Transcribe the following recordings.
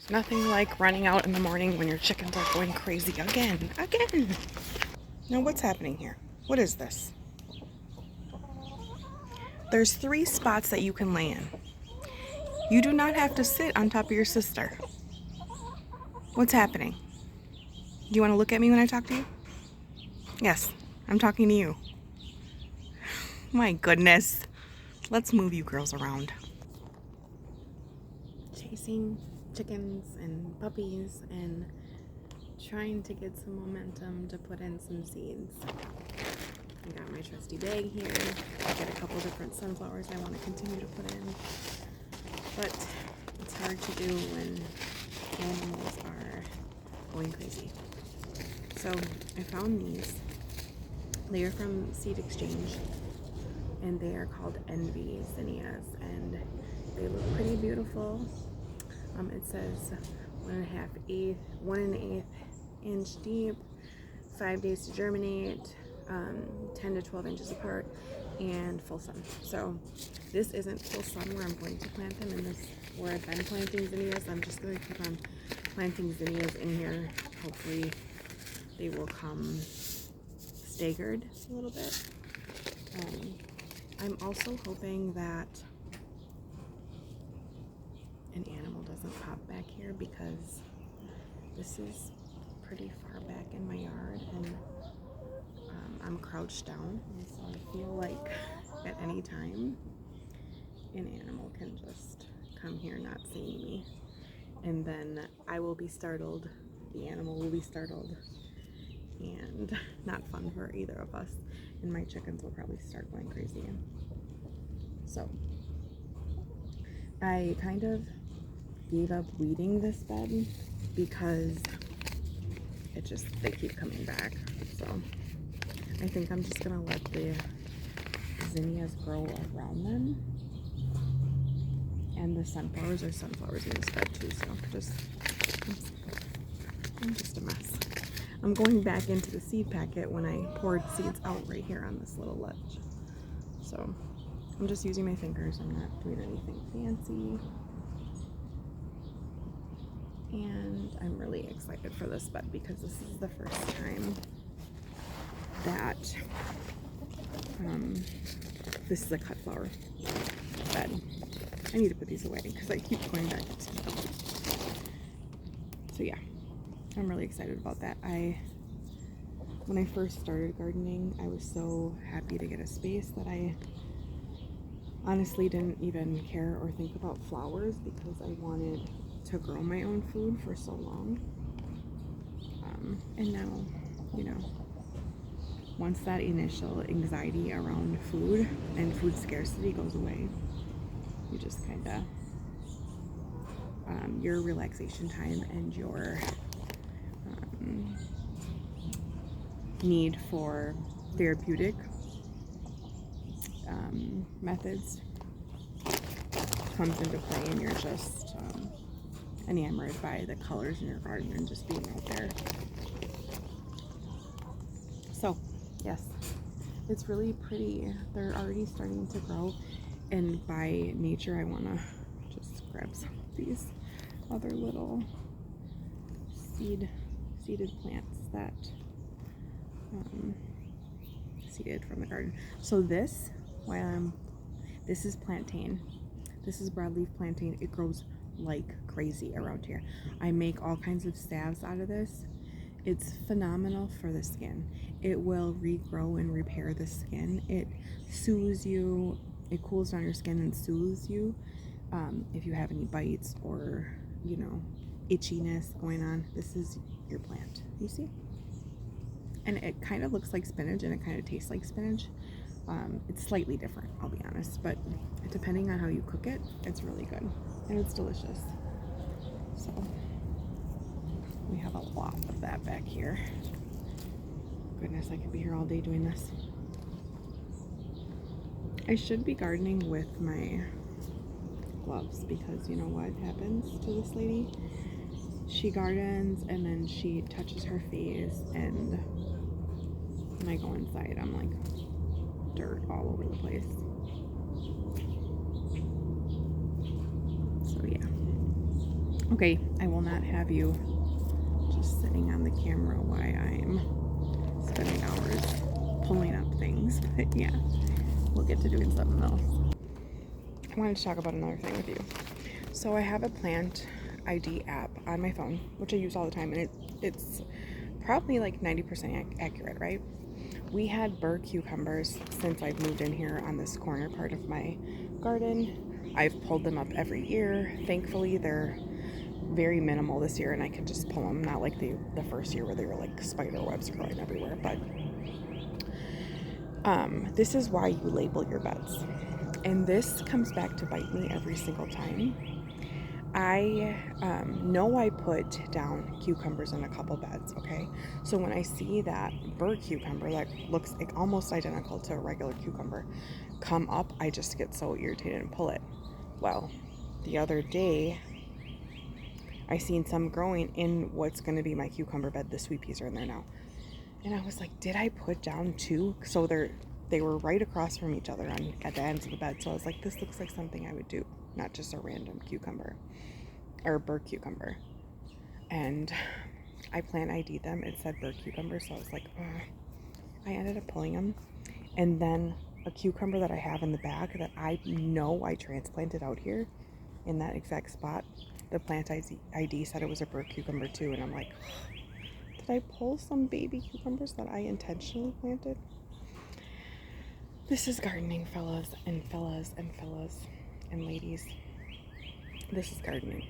There's nothing like running out in the morning when your chickens are going crazy again. Now what's happening here? What is this? There's 3 spots that you can lay in. You do not have to sit on top of your sister. What's happening? Do you want to look at me when I talk to you? Yes, I'm talking to you. My goodness. Let's move you girls around. Chasing chickens and puppies and trying to get some momentum to put in some seeds. I got my trusty bag here. I got a couple different sunflowers I want to continue to put in. But it's hard to do when animals are going crazy. So I found these. They are from Seed Exchange, and they are called Envy zinnias, and they look pretty beautiful. It says 1 1/8 inch deep, 5 days to germinate, 10 to 12 inches apart, and full sun. So this isn't full sun where I'm going to plant them, and this where I've been planting zinnias. I'm just going to keep on planting zinnias in here. Hopefully they will come staggered a little bit. I'm also hoping that an animal doesn't pop back here, because this is pretty far back in my yard, and I'm crouched down, and so I feel like at any time an animal can just come here not seeing me, and then I will be startled, the animal will be startled, and not fun for either of us, and my chickens will probably start going crazy. So I kind of gave up weeding this bed because they keep coming back. So I think I'm just gonna let the zinnias grow around them, and the sunflowers are sunflowers in this bed too. So I'm just a mess. I'm going back into the seed packet when I poured seeds out right here on this little ledge. So I'm just using my fingers. I'm not doing anything fancy. And I'm really excited for this bed because this is the first time that this is a cut flower bed. I need to put these away because I keep going back to them. So yeah, I'm really excited about that. When I first started gardening, I was so happy to get a space that I honestly didn't even care or think about flowers because I wanted to grow my own food for so long. And now, once that initial anxiety around food and food scarcity goes away, you just kind of, your relaxation time and your need for therapeutic methods comes into play, and you're just enamored by the colors in your garden and just being out there. So yes, it's really pretty. They're already starting to grow, and by nature I want to just grab some of these other little seeded plants that seeded from the garden. So this is plantain. This is broadleaf plantain. It grows like crazy around here. I make all kinds of salves out of this. It's phenomenal for the skin. It will regrow and repair the skin. It soothes you. It cools down your skin and soothes you. If you have any bites or itchiness going on, this is your plant. You see? And it kind of looks like spinach, and it kind of tastes like spinach. It's slightly different, I'll be honest, but depending on how you cook it, it's really good, and it's delicious. So we have a lot of that back here. Goodness, I could be here all day doing this. I should be gardening with my gloves, because you know what happens to this lady? She gardens and then she touches her face, and when I go inside, I'm like dirt all over the place. So yeah, Okay, I will not have you just sitting on the camera while I'm spending hours pulling up things. But yeah, we'll get to doing something else. I wanted to talk about another thing with you. So I have a plant ID app on my phone, which I use all the time, and it's probably like 90% accurate, right? We had burr cucumbers since I've moved in here on this corner part of my garden. I've pulled them up every year. Thankfully, they're very minimal this year, and I can just pull them, not like the first year where they were like spider webs growing everywhere. But this is why you label your beds, and this comes back to bite me every single time. I know I put down cucumbers in a couple beds, okay? So when I see that burr cucumber that looks like almost identical to a regular cucumber come up, I just get so irritated and pull it. Well, the other day, I seen some growing in what's going to be my cucumber bed. The sweet peas are in there now. And I was like, did I put down two? So they were right across from each other at the ends of the bed. So I was like, this looks like something I would do, not just a random cucumber or burr cucumber. And I plant ID'd them. It said burr cucumber. So I was like, ugh. I ended up pulling them. And then a cucumber that I have in the back that I know I transplanted out here in that exact spot, the plant ID said it was a burr cucumber too. And I'm like, did I pull some baby cucumbers that I intentionally planted? This is gardening, fellas and fellas and fellas and ladies. This is gardening.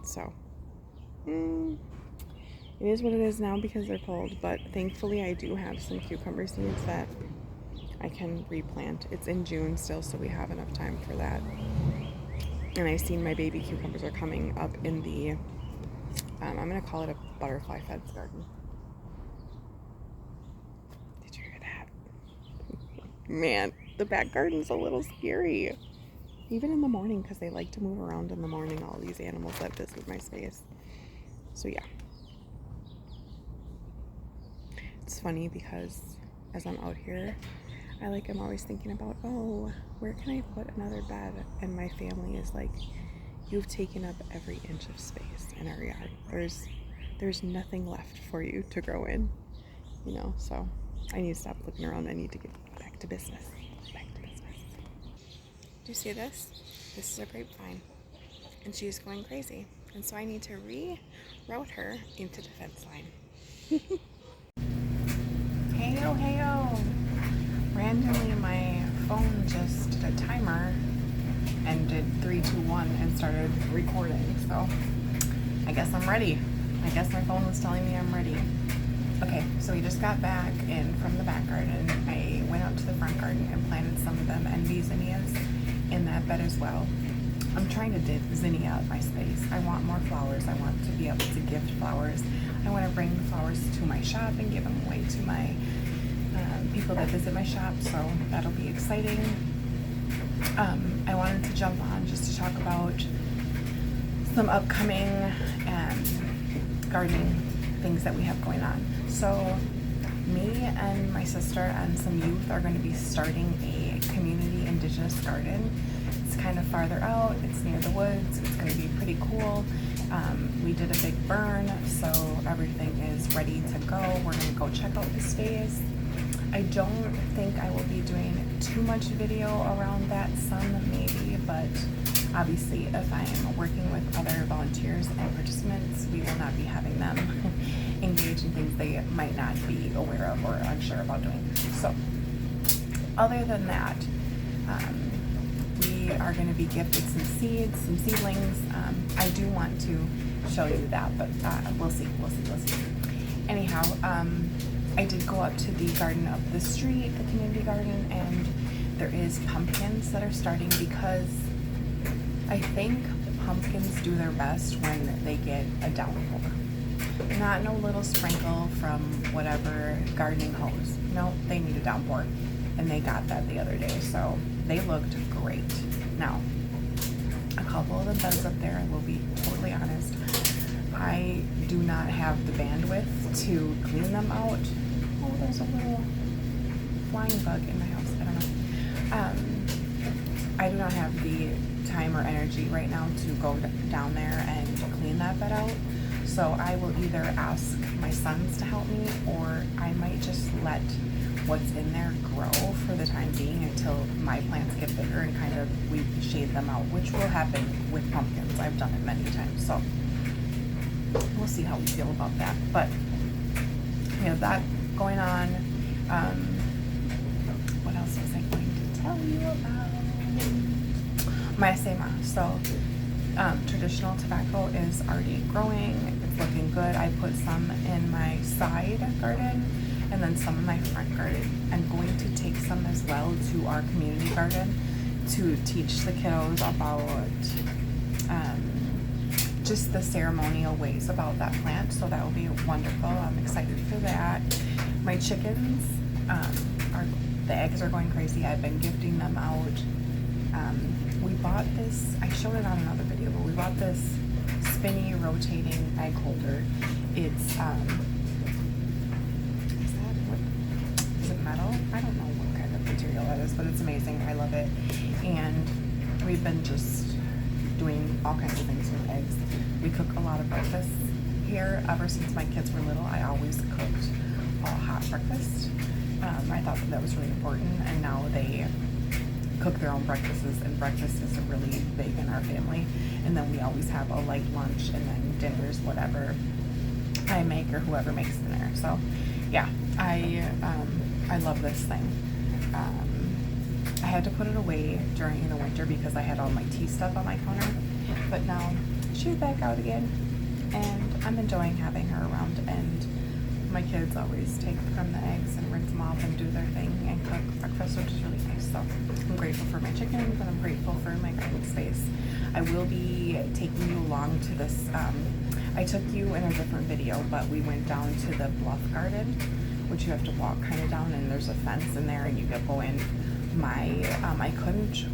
So, it is what it is now because they're pulled, but thankfully I do have some cucumber seeds that I can replant. It's in June still, so we have enough time for that. And I've seen my baby cucumbers are coming up in the, I'm going to call it a butterfly fence garden. Did you hear that? Man, the back garden's a little scary. Even in the morning, because they like to move around in the morning, all these animals that visit my space. So yeah. It's funny because as I'm out here, I'm always thinking about, oh, where can I put another bed? And my family is like, you've taken up every inch of space in our yard. There's nothing left for you to grow in, so I need to stop looking around. I need to get back to business. Do you see this? This is a grapevine, and she's going crazy. And so I need to reroute her into the fence line. Heyo. Randomly, my phone just did a timer and did 3, 2, 1 and started recording. So I guess I'm ready. I guess my phone was telling me I'm ready. Okay, so we just got back in from the back garden. I went out to the front garden and planted some of them envy zinnias in that bed as well. I'm trying to zinnia up my space. I want more flowers. I want to be able to gift flowers. I want to bring flowers to my shop and give them away to my people that visit my shop, so that'll be exciting. I wanted to jump on just to talk about some upcoming gardening things that we have going on. So me and my sister and some youth are going to be starting a community indigenous garden. It's kind of farther out, it's near the woods, it's going to be pretty cool. We did a big burn, so everything is ready to go. We're going to go check out the space. I don't think I will be doing too much video around that, some maybe, but obviously if I'm working with other volunteers and participants, we will not be having them engage in things they might not be aware of or unsure about doing. So other than that, we are going to be gifted some seeds, some seedlings. I do want to show you that, but we'll see. Anyhow, I did go up to the garden up the street, the community garden, and there is pumpkins that are starting because I think pumpkins do their best when they get a downpour. Not no little sprinkle from whatever gardening hose. No, they need a downpour. And they got that the other day, so they looked great. Now, a couple of the beds up there, I will be totally honest, I do not have the bandwidth to clean them out. Oh, there's a little flying bug in my house. I don't know. I do not have the time or energy right now to go down there and clean that bed out. So I will either ask my sons to help me, or I might just let what's in there grow for the time being until my plants get bigger and kind of we shade them out, which will happen with pumpkins. I've done it many times, so we'll see how we feel about that. But we have that going on. What else was I going to tell you about? My sema. So traditional tobacco is already growing. It's looking good. I put some in my side garden and then some in my front garden. I'm going to take some as well to our community garden to teach the kiddos about just the ceremonial ways about that plant. So that will be wonderful. I'm excited for that. My chickens, the eggs are going crazy. I've been gifting them out. We bought this, I showed it on another video, but we bought this spinny rotating egg holder. It's, is it metal? I don't know what kind of material that is, but it's amazing. I love it. And we've been just doing all kinds of things with eggs. We cook a lot of breakfasts here. Ever since my kids were little, I always cooked a hot breakfast. I thought that was really important, and now they cook their own breakfasts, and breakfast is really big in our family. And then we always have a light lunch, and then dinners, whatever I make or whoever makes dinner. So yeah, I love this thing. I had to put it away during the winter because I had all my tea stuff on my counter, but now she's back out again, and I'm enjoying having her around. And my kids always take from the eggs and rinse them off and do their thing and cook breakfast, which is really nice. So I'm grateful for my chickens, and I'm grateful for my garden space. I will be taking you along to this. I took you in a different video, but we went down to the bluff garden, which you have to walk kind of down, and there's a fence in there, and you can go in. I couldn't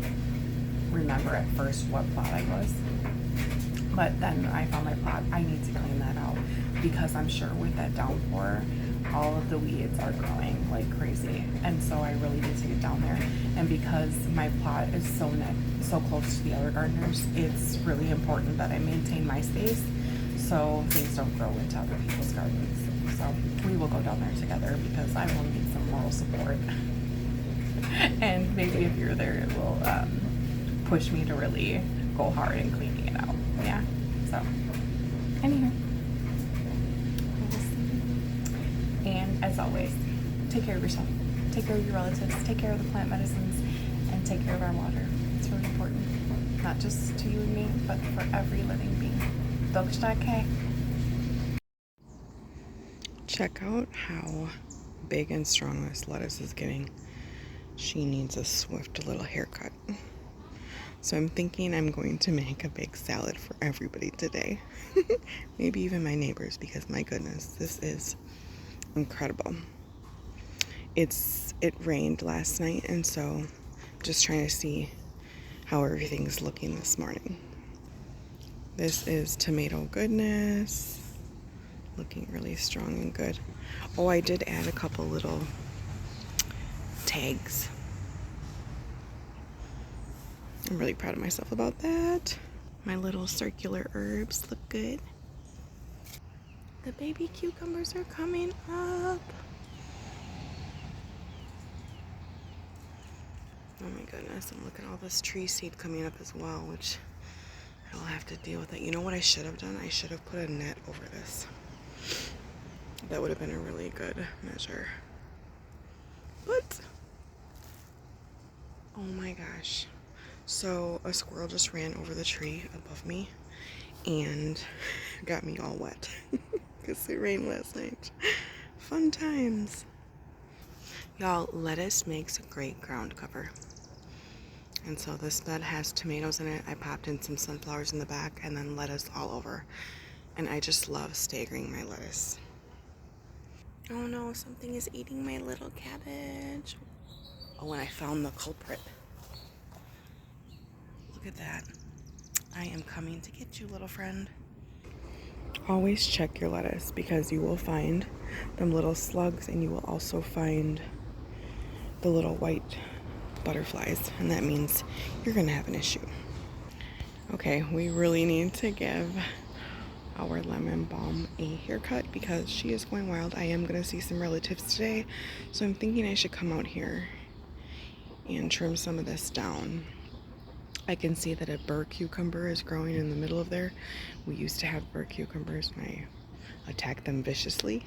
remember at first what plot I was, but then I found my plot. I need to clean that out because I'm sure with that downpour, all of the weeds are growing like crazy, and so I really need to get down there. And because my plot is so close to the other gardeners, it's really important that I maintain my space so things don't grow into other people's gardens. So we will go down there together because I will need some moral support. And maybe if you're there, it will push me to really go hard in cleaning it out. Yeah. So, anywho. And as always, take care of yourself. Take care of your relatives. Take care of the plant medicines. And take care of our water. It's really important. Not just to you and me, but for every living being. Dokstake. Check out how big and strong this lettuce is getting. She needs a swift little haircut. So I'm thinking I'm going to make a big salad for everybody today. Maybe even my neighbors, because my goodness, this is incredible. It rained last night, and so just trying to see how everything's looking this morning. This is tomato goodness. Looking really strong and good. Oh, I did add a couple little tags. I'm really proud of myself about that. My little circular herbs look good. The baby cucumbers are coming up. Oh my goodness, and look at all this tree seed coming up as well, which I'll have to deal with it. You know what I should have done? I should have put a net over this. That would have been a really good measure. But, oh my gosh. So a squirrel just ran over the tree above me and got me all wet because it rained last night. Fun times. Y'all, lettuce makes a great ground cover. And so this bed has tomatoes in it. I popped in some sunflowers in the back and then lettuce all over. And I just love staggering my lettuce. Oh no, something is eating my little cabbage. Oh, and I found the culprit. Look at that. I am coming to get you, little friend. Always check your lettuce because you will find them little slugs, and you will also find the little white butterflies, and that means you're gonna have an issue. Okay, we really need to give our lemon balm a haircut because she is going wild. I am gonna see some relatives today, so I'm thinking I should come out here and trim some of this down. I can see that a burr cucumber is growing in the middle of there. We used to have burr cucumbers and I attacked them viciously.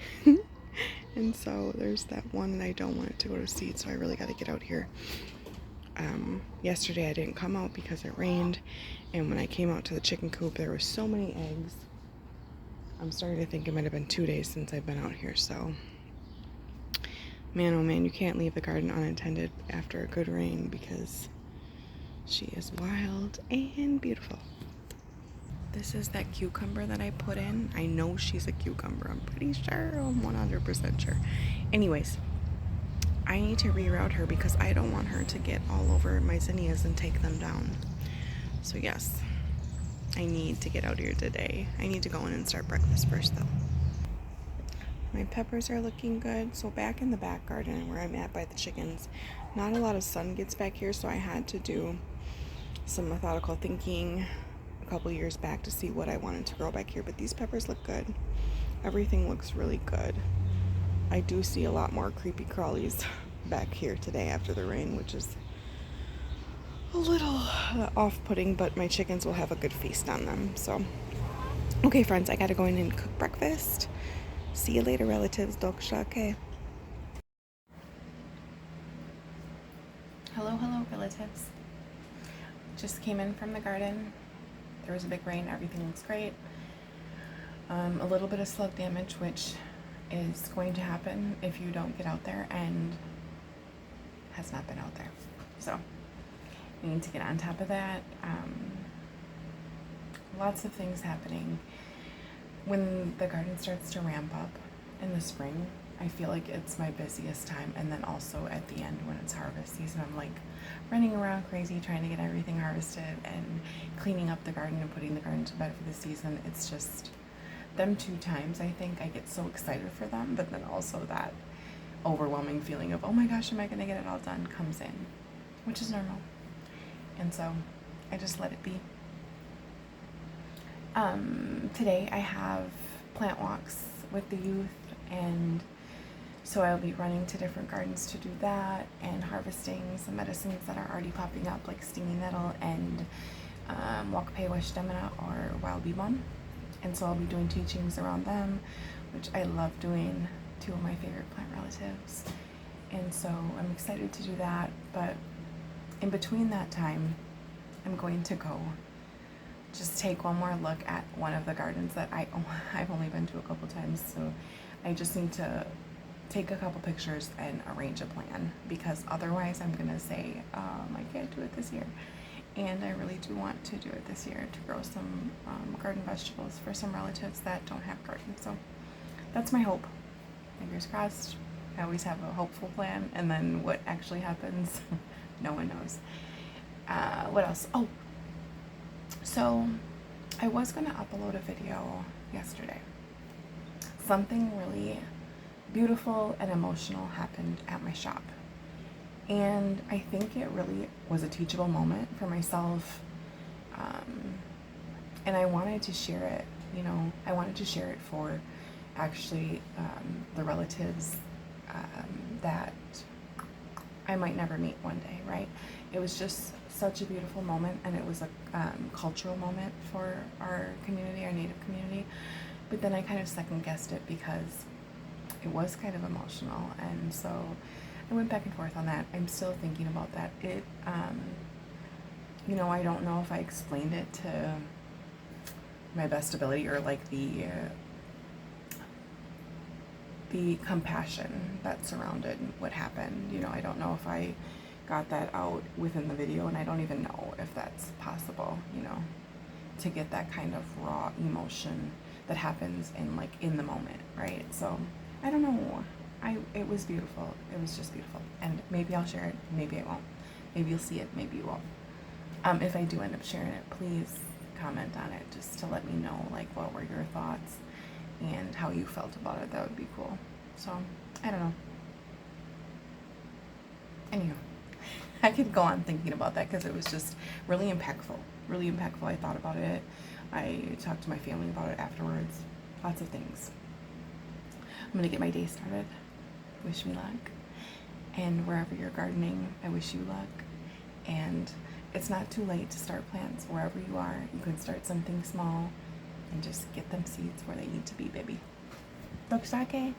And so there's that one, and I don't want it to go to seed, so I really got to get out here. Yesterday I didn't come out because it rained, and when I came out to the chicken coop there were so many eggs. I'm starting to think it might have been 2 days since I've been out here, so man, oh man, you can't leave the garden unattended after a good rain because she is wild and beautiful. This is that cucumber that I put in. I know she's a cucumber. I'm pretty sure. I'm 100% sure. Anyways, I need to reroute her because I don't want her to get all over my zinnias and take them down. So yes, I need to get out here today. I need to go in and start breakfast first though. My peppers are looking good. So back in the back garden where I'm at by the chickens, not a lot of sun gets back here, so I had to do some methodical thinking a couple years back to see what I wanted to grow back here, but these peppers look good. Everything looks really good. I do see a lot more creepy crawlies back here today after the rain, which is a little off-putting, but my chickens will have a good feast on them. So okay friends, I gotta go in and cook breakfast. See you later, relatives. Okay. Hello relatives. Just came in from the garden. There was a big rain. Everything looks great. A little bit of slug damage, which is going to happen if you don't get out there, and has not been out there. So we need to get on top of that. Lots of things happening. When the garden starts to ramp up in the spring, I feel like it's my busiest time, and then also at the end when it's harvest season, I'm like running around crazy trying to get everything harvested and cleaning up the garden and putting the garden to bed for the season. It's just them 2 times I think I get so excited for them, but then also that overwhelming feeling of, oh my gosh, am I going to get it all done, comes in, which is normal. And so I just let it be. Today I have plant walks with the youth, and so I'll be running to different gardens to do that and harvesting some medicines that are already popping up, like stinging nettle and Wakapewa stemina or wild bee balm. And so I'll be doing teachings around them, which I love doing, 2 of my favorite plant relatives. And so I'm excited to do that, but in between that time, I'm going to go just take one more look at one of the gardens that I've only been to a couple times, so I just need to take a couple pictures and arrange a plan, because otherwise I'm gonna say I can't do it this year, and I really do want to do it this year to grow some garden vegetables for some relatives that don't have gardens. So that's my hope. Fingers crossed. I always have a hopeful plan, and then what actually happens, no one knows. What else? Oh, so I was gonna upload a video yesterday. Something really beautiful and emotional happened at my shop, and I think it really was a teachable moment for myself, and I wanted to share it. I wanted to share it for actually the relatives that I might never meet one day, right? It was just such a beautiful moment, and it was a cultural moment for our community, our Native community. But then I kind of second guessed it because it was kind of emotional, and so I went back and forth on that. I'm still thinking about that. It, I don't know if I explained it to my best ability, or like the compassion that surrounded what happened. I don't know if I got that out within the video, and I don't even know if that's possible, to get that kind of raw emotion that happens in the moment, right? So I don't know. It was beautiful. It was just beautiful. And maybe I'll share it, maybe I won't. Maybe you'll see it, maybe you won't. If I do end up sharing it, please comment on it just to let me know what were your thoughts and how you felt about it. That would be cool. So I don't know. Anywho, I could go on thinking about that because it was just really impactful. Really impactful. I thought about it. I talked to my family about it afterwards. Lots of things. I'm going to get my day started. Wish me luck. And wherever you're gardening, I wish you luck. And it's not too late to start plants. Wherever you are, you can start something small and just get them seeds where they need to be, baby. Dokstake.